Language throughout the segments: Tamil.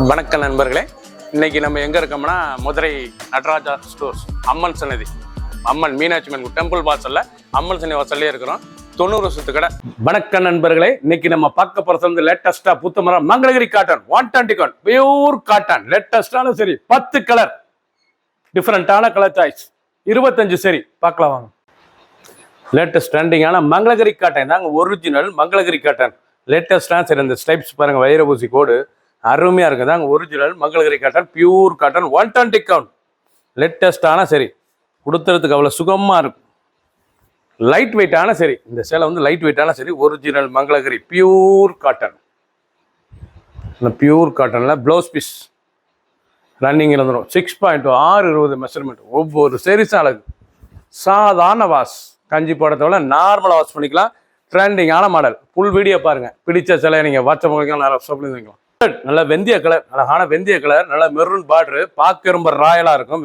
வணக்கம் நண்பர்களே, இன்னைக்கு நம்ம எங்க இருக்கோம்னா மதுரை நடராஜா ஸ்டோர்ஸ் அம்மன் சன்னதி, அம்மன் மீனாட்சி அம்மன் டெம்பிள் வாசல்ல அம்மன் சன்னதி வாசல்லே இருக்கிறோம். 90 வருஷத்து கடை. வணக்கம் நண்பர்களே, இன்னைக்கு நம்ம பார்க்க போறது வந்து லேட்டஸ்டா புத்தமரம் Mangalagiri cotton 120 count pure cotton. லேட்டஸ்டான சரி 10 கலர், டிஃப்ரெண்டான கலர் சாய்ஸ், 25 சரி பார்க்கலாம் வாங்க. லேட்டஸ்ட் ட்ரெண்டிங்கான மங்களகிரி காட்டன் தாங்க, ஒரிஜினல் மங்களகிரி காட்டன். லேட்டஸ்டான சரி இந்த ஸ்டைப்ஸ் பாருங்க, வைர ஊசி கோடு அருமையா இருக்குது தாங்க. Original Mangalagiri cotton, pure cotton, 120 count. லேட்டஸ்டான சரி கொடுத்துறதுக்கு அவ்வளோ சுகமாக இருக்கும். லைட் வெயிட்டான சரி, இந்த சேலை வந்து லைட் வெயிட்டான சரி, original Mangalagiri pure cotton. Pure காட்டனில் ப்ளவுஸ் பீஸ் ரன்னிங் இருந்துடும். 6.2 620 மெஷர்மெண்ட். ஒவ்வொரு சரிசும் அழகு. சாதாரண வாஷ், கஞ்சி போடுறத நார்மலாக வாஷ் பண்ணிக்கலாம். ட்ரெண்டிங்கான மாடல். ஃபுல் வீடியோ பாருங்கள். பிடிச்ச சிலையை நீங்கள் வாட்ஸ்அப் பண்ணிக்கலாம், நிறைய ஷாப்லேருந்து வைக்கலாம். நல்ல வெந்தய கலர், அழகான வெந்தய கலர், நல்ல மெரூன் பார்டரு, பார்க்க ரொம்ப ராயலாக இருக்கும்.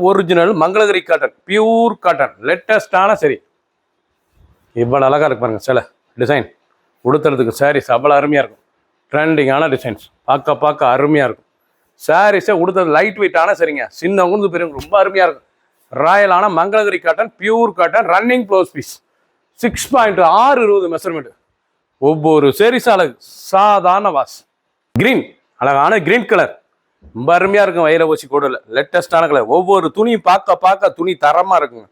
Original Mangalagiri cotton, pure cotton, லேட்டஸ்டான சரி. இவ்வளோ அழகாக இருக்கு பாருங்க சில டிசைன். உடுத்துறதுக்கு சாரீஸ் அவ்வளோ அருமையாக இருக்கும். ட்ரெண்டிங்கான டிசைன்ஸ், பார்க்க அருமையாக இருக்கும். சாரீஸை உடுத்துறது லைட் வெயிட்டான சரிங்க, சின்னவங்க பெரியவங்க ரொம்ப அருமையாக இருக்கும். ராயலான Mangalagiri cotton, pure cotton, running blouse piece, 6.2 620 measurement. ஒவ்வொரு சாரீஸ் அழகு. சாதாரண வாஷ். கிரீன், அழகான கிரீன் கலர், ரொம்ப அருமையாக இருக்கும். வைர ஊசி கோடில் லேட்டஸ்டான கலர். ஒவ்வொரு துணியும் பார்க்க துணி தரமாக இருக்குங்க.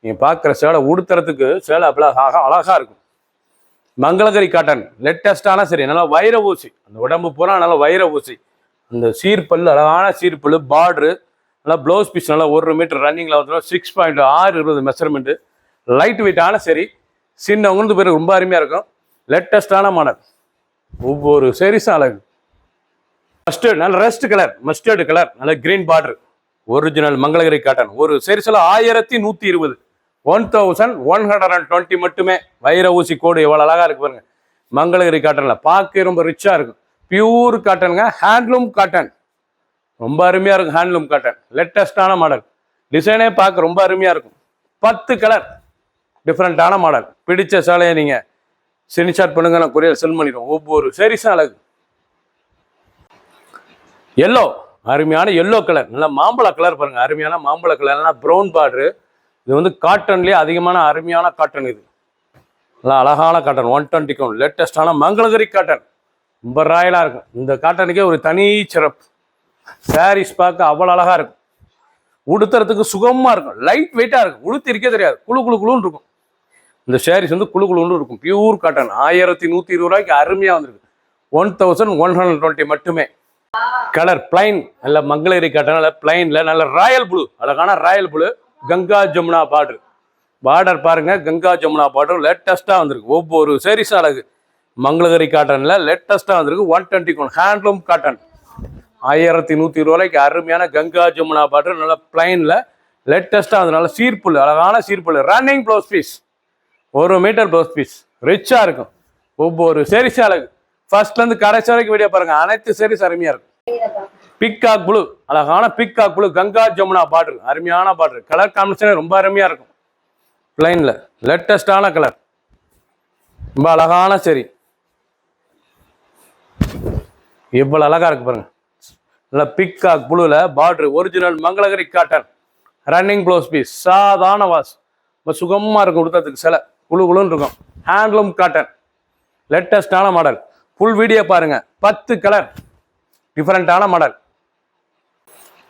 நீங்கள் பார்க்குற சேலை உடுத்துறதுக்கு சேலை அப்படி அழகாக இருக்கும். மங்களகிரி காட்டன் லேட்டஸ்டான சரி, நல்லா வைர ஊசி, அந்த உடம்பு பூரா நல்லா வைர ஊசி. அந்த சீர்பல்லு, அழகான சீர்பல்லு, பார்டரு, நல்லா ப்ளவுஸ் பீஸ் நல்லா 1 மீட்டர் ரன்னிங்கில் வந்துடும். 6.2 620 மெஷர்மெண்ட்டு. லைட் வெயிட்டான சரி, சின்னவங்களுக்கு பேர் ரொம்ப அருமையாக இருக்கும். லேட்டஸ்டான மாடல். ஒவ்வொரு சரிசும் அழகு. மஸ்டர்ட், நல்ல ரெஸ்ட் கலர், மஸ்டர்டு கலர், நல்ல green border, original Mangalagiri cotton. ஒரு சரிசில் 1120 1120 மட்டுமே. வைர ஊசி கோடு எவ்வளோ அழகாக இருக்கு பாருங்க. மங்களகிரி காட்டனில் பார்க்க ரொம்ப ரிச்சாக இருக்கும். பியூர் காட்டனுங்க, ஹேண்ட்லூம் காட்டன், ரொம்ப அருமையாக இருக்கும். ஹேண்ட்லூம் காட்டன், லேட்டஸ்டான மாடல். டிசைனே பார்க்க ரொம்ப அருமையாக இருக்கும். 10 கலர், டிஃப்ரெண்ட்டான மாடல். பிடிச்ச சேலையை நீங்கள் ஸ்கிரீன்ஷாட் பண்ணுங்க, நான் கொரியர் சென்ட் பண்ணிடுவோம். ஒவ்வொரு சரிசும் அழகு. எல்லோ, அருமையான எல்லோ கலர், நல்லா மாம்பழ கலர் பாருங்க, அருமையான மாம்பழ கலர், ப்ரௌன் பார்டரு. இது வந்து காட்டன்லேயே அதிகமான அருமையான காட்டன். இது நல்லா அழகான காட்டன், 120 கவுண்ட், லேட்டஸ்டான மங்களகிரி காட்டன், ரொம்ப ராயலாக இருக்கும். இந்த காட்டனுக்கே ஒரு தனி சிறப்பு. சாரீஸ் பார்க்க அவ்வளோ அழகாக இருக்கும். உடுத்துறதுக்கு சுகமாக இருக்கும். லைட் வெயிட்டாக இருக்கும். உடுத்திருக்கே தெரியாது, குழுன்னு இருக்கும். இந்த சாரீஸ் வந்து குழுன்னு இருக்கும். பியூர் காட்டன், 1120 ரூபாய்க்கு அருமையாக வந்துருக்கு. 1120 மட்டுமே. கலர் பிளைன், நல்ல மங்களகிரி காட்டன், நல்ல பிளைன்ல நல்ல ராயல் ப்ளூ, அழகான Royal blue, Ganga Jamuna border. Border பாருங்க, கங்கா ஜமுனா பார்டர் லேட்டஸ்டாக வந்திருக்கு. ஒவ்வொரு சாரீஸும் அழகு. மங்களகிரி காட்டன்ல லேட்டஸ்டாக வந்திருக்கு. 120 கவுண்ட், ஹேண்ட்லூம் காட்டன், 1120 ரூபாய்க்கு அருமையான கங்கா ஜமுனா பார்டர், நல்ல பிளைன்ல லேட்டஸ்டாக வந்து நல்ல சீர்புல், அழகான cheerful, running blouse piece, 1 metre blouse piece, ரிச்சாக இருக்கும். ஒவ்வொரு சாரீஸும் அழகு. ஃபர்ஸ்ட்லேருந்து கடைசி வரைக்கும் வீடியோ பாருங்க, அனைத்து சாரீஸ் அருமையாக இருக்கும். பிக்காக் ப்ளூ, அழகான peacock blue, Ganga Jamuna border, அருமையான பார்டர். கலர் காம்பினேஷன் ரொம்ப அருமையாக இருக்கும். பிளைன்ல லேட்டஸ்டான கலர், ரொம்ப அழகான சரி. எவ்வளோ அழகா இருக்கு பாருங்க. நல்லா பிக்காக் ப்ளூல border, original Mangalagiri cotton, running blouse piece, சாதாரண வாஷ், ரொம்ப சுகமாக இருக்கும். உடுத்ததுக்கு சில குழுன்னு இருக்கும். ஹேண்ட்லூம் காட்டன், லேட்டஸ்டான மாடல். ஃபுல் வீடியோ பாருங்க. 10 கலர், டிஃப்ரெண்டான மாடல்.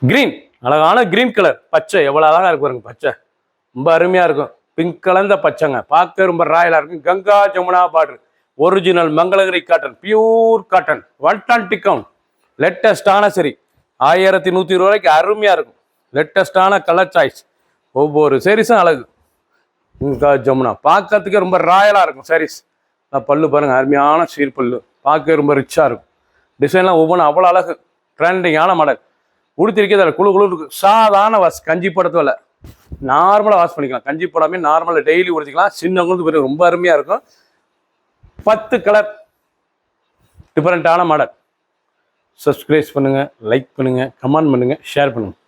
கிரீன், அழகான கிரீன் கலர், பச்சை எவ்வளோ அழகாக இருக்கு பாருங்க. பச்சை ரொம்ப அருமையாக இருக்கும். பிங்க் கலந்த பச்சைங்க, பார்க்க ரொம்ப ராயலாக இருக்கும். Ganga Jamuna border, original Mangalagiri cotton, pure cotton, 120 count, லேட்டஸ்டான சரி, 1120 ரூபாய்க்கு அருமையாக இருக்கும். லேட்டஸ்டான கலர் சாய்ஸ். ஒவ்வொரு சாரீஸும் அழகு. கங்கா ஜமுனா பார்க்கறதுக்கே ரொம்ப ராயலாக இருக்கும் சாரீஸ். பல்லு பாருங்கள், அருமையான சீர்பல்லு, பார்க்க ரொம்ப ரிச்சாக இருக்கும். டிசைன்லாம் ஒவ்வொன்றும் அவ்வளோ அழகு. ட்ரெண்டிங்கான மாடல். உடுத்திருக்கே குழு இருக்கு. சாதாரண வாஷ், கஞ்சி போடுறதுல நார்மலாக வாஷ் பண்ணிக்கலாம். கஞ்சி போடாமல் நார்மலாக டெய்லி உடுத்திக்கலாம். சின்னவங்களுக்கு பேர் ரொம்ப அருமையாக இருக்கும். 10 கலர், டிஃப்ரெண்ட்டான மாடல். சப்ஸ்கிரைப் பண்ணுங்கள், லைக் பண்ணுங்கள், கமெண்ட் பண்ணுங்கள், ஷேர் பண்ணுங்கள்.